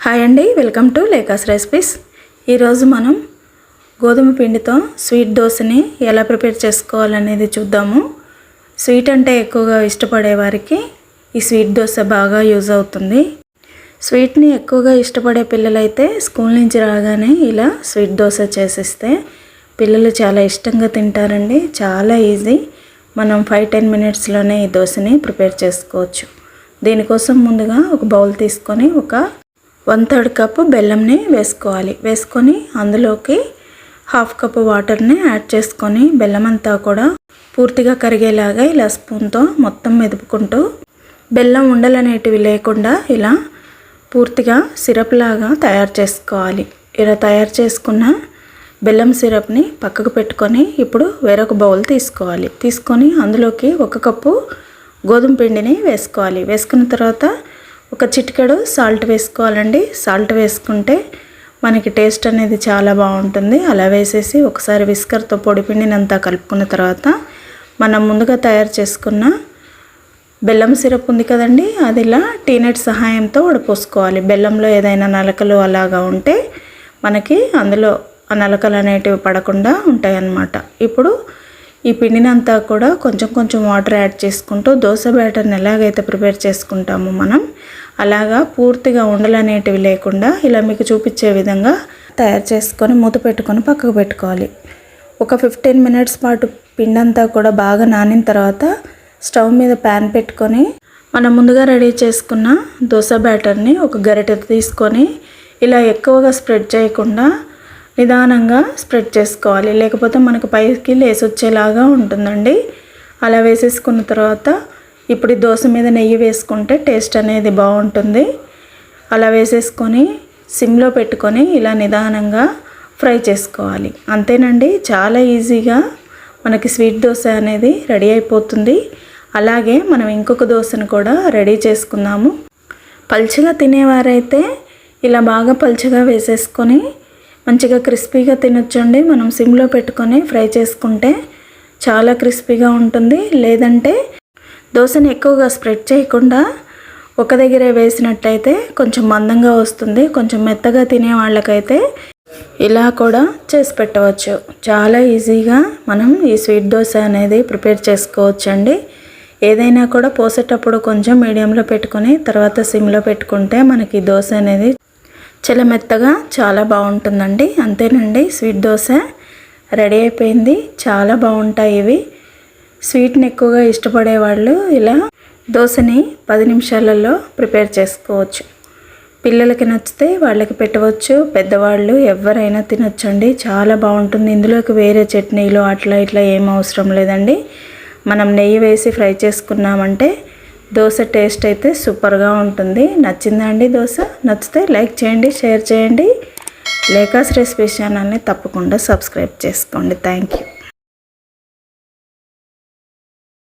Hi అండి, welcome to లేకాస్ recipes. ఈరోజు మనం గోధుమ పిండితో స్వీట్ దోశని ఎలా ప్రిపేర్ చేసుకోవాలనేది చూద్దాము. స్వీట్ అంటే ఎక్కువగా ఇష్టపడే వారికి ఈ స్వీట్ దోశ బాగా యూజ్ అవుతుంది. స్వీట్ని ఎక్కువగా ఇష్టపడే పిల్లలైతే స్కూల్ నుంచి రాగానే ఇలా స్వీట్ దోశ చేసిస్తే పిల్లలు చాలా ఇష్టంగా తింటారండి. చాలా ఈజీ. మనం 5-10 మినిట్స్లోనే ఈ దోశని ప్రిపేర్ చేసుకోవచ్చు. దీనికోసం ముందుగా ఒక బౌల్ తీసుకొని ఒక 1/3 కప్పు బెల్లంని వేసుకొని అందులోకి 1/2 కప్పు వాటర్ని యాడ్ చేసుకొని బెల్లం అంతా కూడా పూర్తిగా కరిగేలాగా ఇలా స్పూన్తో మొత్తం మెదుపుకుంటూ బెల్లం ఉండలనేటివి లేకుండా ఇలా పూర్తిగా సిరప్ లాగా తయారు చేసుకోవాలి. ఇలా తయారు చేసుకున్న బెల్లం సిరప్ని పక్కకు పెట్టుకొని ఇప్పుడు వేరొక బౌల్ తీసుకొని అందులోకి 1 కప్పు గోధుమ పిండిని వేసుకున్న తర్వాత ఒక చిటికెడు సాల్ట్ వేసుకోవాలండి. సాల్ట్ వేసుకుంటే మనకి టేస్ట్ అనేది చాలా బాగుంటుంది. అలా వేసేసి ఒకసారి విస్కర్తో పొడి పిండిని అంతా కలుపుకున్న తర్వాత మనం ముందుగా తయారు చేసుకున్న బెల్లం సిరప్ ఉంది కదండి, అది ఇలా టీనట్ సహాయంతో వడపోసుకోవాలి. బెల్లంలో ఏదైనా నలకలు అలాగా ఉంటే మనకి అందులో ఆ నలకలు అనేటివి పడకుండా ఉంటాయి అన్నమాట. ఇప్పుడు ఈ పిండిని అంతా కూడా కొంచెం వాటర్ యాడ్ చేసుకుంటూ దోశ బ్యాటర్ని ఎలాగైతే ప్రిపేర్ చేసుకుంటామో మనం అలాగా పూర్తిగా ఉండలు అనేటివి లేకుండా ఇలా మీకు చూపించే విధంగా తయారు చేసుకొని మూత పెట్టుకొని పక్కకు పెట్టుకోవాలి. ఒక 15 మినిట్స్ పాటు పిండి అంతా కూడా బాగా నానిన తర్వాత స్టవ్ మీద ప్యాన్ పెట్టుకొని మనం ముందుగా రెడీ చేసుకున్న దోశ బ్యాటర్ని ఒక గరిటె తీసుకొని ఇలా ఎక్కువగా స్ప్రెడ్ చేయకుండా నిదానంగా స్ప్రెడ్ చేసుకోవాలి. లేకపోతే మనకు పైకి లేసి వచ్చేలాగా ఉంటుందండి. అలా వేసేసుకున్న తర్వాత ఇప్పుడు దోశ మీద నెయ్యి వేసుకుంటే టేస్ట్ అనేది బాగుంటుంది. అలా వేసేసుకొని సిమ్లో పెట్టుకొని ఇలా నిదానంగా ఫ్రై చేసుకోవాలి. అంతేనండి, చాలా ఈజీగా మనకి స్వీట్ దోశ అనేది రెడీ అయిపోతుంది. అలాగే మనం ఇంకొక దోశను కూడా రెడీ చేసుకుందాము. పల్చగా తినేవారైతే ఇలా బాగా పల్చగా వేసేసుకొని మంచిగా క్రిస్పీగా తినొచ్చండి. మనం సిమ్లో పెట్టుకొని ఫ్రై చేసుకుంటే చాలా క్రిస్పీగా ఉంటుంది. లేదంటే దోశని ఎక్కువగా స్ప్రెడ్ చేయకుండా ఒక దగ్గరే వేసినట్టయితే కొంచెం మందంగా వస్తుంది. కొంచెం మెత్తగా తినే వాళ్ళకైతే ఇలా కూడా చేసి పెట్టవచ్చు. చాలా ఈజీగా మనం ఈ స్వీట్ దోశ అనేది ప్రిపేర్ చేసుకోవచ్చండి. ఏదైనా కూడా పోసేటప్పుడు కొంచెం మీడియంలో పెట్టుకొని తర్వాత సిమ్లో పెట్టుకుంటే మనకి దోశ అనేది చాలా మెత్తగా చాలా బాగుంటుందండి. అంతేనండి, స్వీట్ దోశ రెడీ అయిపోయింది. చాలా బాగుంటాయి ఇవి. స్వీట్ని ఎక్కువగా ఇష్టపడే వాళ్ళు ఇలా దోశని 10 నిమిషాలలో ప్రిపేర్ చేసుకోవచ్చు. పిల్లలకి నచ్చితే వాళ్ళకి పెట్టవచ్చు. పెద్దవాళ్ళు ఎవరైనా తినొచ్చండి. చాలా బాగుంటుంది. ఇందులోకి వేరే చట్నీలు అట్లా ఇట్లా ఏం అవసరం లేదండి. మనం నెయ్యి వేసి ఫ్రై చేసుకున్నామంటే దోశ టేస్ట్ అయితే సూపర్గా ఉంటుంది. నచ్చిందా అండి దోశ? నచ్చితే లైక్ చేయండి, షేర్ చేయండి. లేకాస్ రెసిపీస్ ఛానల్ని తప్పకుండా సబ్స్క్రైబ్ చేసుకోండి. Thank you.